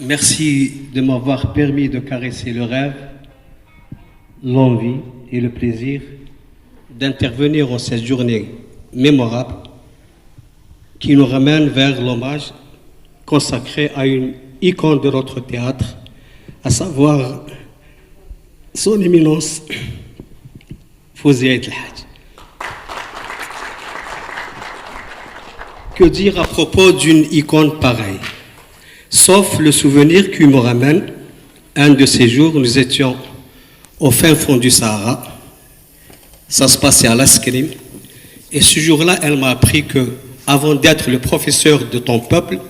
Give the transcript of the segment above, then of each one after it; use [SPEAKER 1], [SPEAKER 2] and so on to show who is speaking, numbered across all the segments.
[SPEAKER 1] Merci de m'avoir permis de caresser le rêve, l'envie et le plaisir d'intervenir en cette journée mémorable qui nous ramène vers l'hommage consacré à une icône de notre théâtre, à savoir son éminence Fawzia El Hadj. Que dire à propos d'une icône pareille? Sauf le souvenir qui me ramène, un de ces jours, nous étions au fin fond du Sahara, ça se passait à l'Askrim, et ce jour-là, elle m'a appris que, avant d'être le professeur de ton peuple,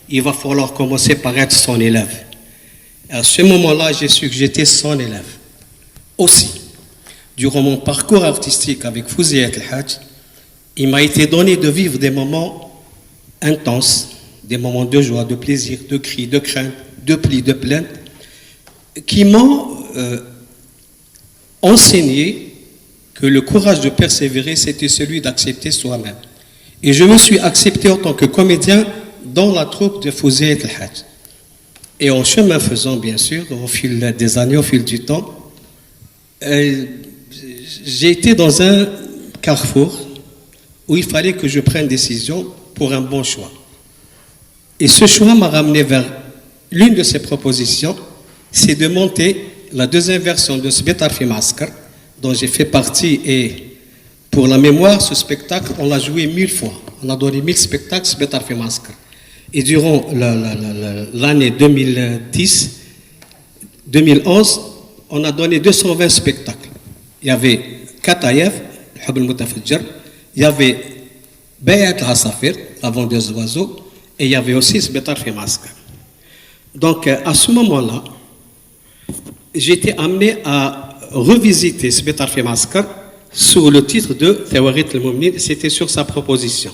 [SPEAKER 1] il va falloir commencer par être son élève. À ce moment-là, j'ai su que j'étais son élève. Aussi, durant mon parcours artistique avec Fawzia El Hadj, il m'a été donné de vivre des moments intenses, des moments de joie, de plaisir, de cris, de crainte, de plis, de plaintes, qui m'ont enseigné que le courage de persévérer, c'était celui d'accepter soi-même. Et je me suis accepté en tant que comédien dans la troupe de Fawzia El Hadj. Et en chemin faisant, bien sûr, au fil des années, au fil du temps, j'ai été dans un carrefour où il fallait que je prenne décision pour un bon choix. Et ce choix m'a ramené vers l'une de ces propositions, c'est de monter la deuxième version de Sbetar fi Maaskar, dont j'ai fait partie. Et pour la mémoire, ce spectacle, on l'a joué 1000 fois. On a donné 1000 spectacles Sbetar fi Maaskar. Et durant l'année 2010-2011, on a donné 220 spectacles. Il y avait Katayev, Hub al-Mutafajjar, il y avait Bayat al-Asafir, la vendeuse d'oiseaux, et il y avait aussi Sbetar fi Maaskar. Donc, à ce moment-là, j'ai été amené à revisiter Sbetar fi Maaskar sous le titre de Thawarit al-Moumnin, c'était sur sa proposition.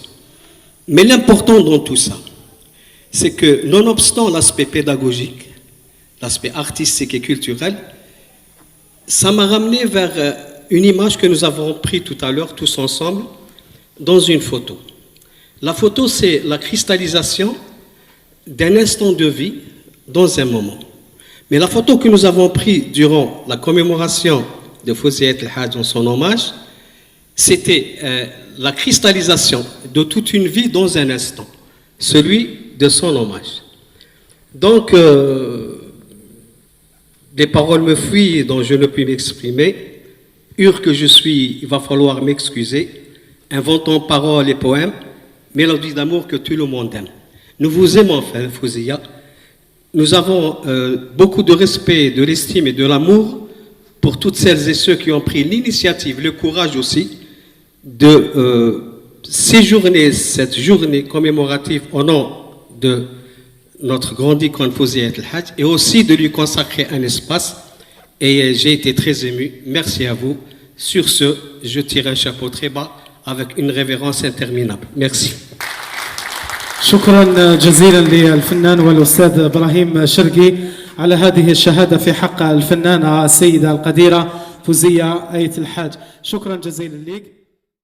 [SPEAKER 1] Mais l'important dans tout ça, c'est que, nonobstant l'aspect pédagogique, l'aspect artistique et culturel, ça m'a ramené vers une image que nous avons prise tout à l'heure, tous ensemble, dans une photo. La photo, c'est la cristallisation d'un instant de vie dans un moment. Mais la photo que nous avons prise durant la commémoration de Fawzia El Hadj en son hommage, c'était la cristallisation de toute une vie dans un instant, celui de son hommage. Donc, des paroles me fuient dont je ne puis m'exprimer. Hur que je suis, il va falloir m'excuser. Inventons paroles et poèmes, mélodies d'amour que tout le monde aime. Nous vous aimons, Fawzia. Nous avons beaucoup de respect, de l'estime et de l'amour pour toutes celles et ceux qui ont pris l'initiative, le courage aussi, de séjourner cette journée commémorative au nom de notre grande icône Fawzia El Hadj et aussi de lui consacrer un espace. Et j'ai été très ému. Merci à vous. Sur ce, je tire un chapeau très bas avec une révérence interminable. Merci.
[SPEAKER 2] شكرا جزيلا للفنان والأستاذ إبراهيم شرقي على هذه الشهادة في حق الفنانة السيدة القديرة فوزية آية الحاج. شكرا جزيلا لك.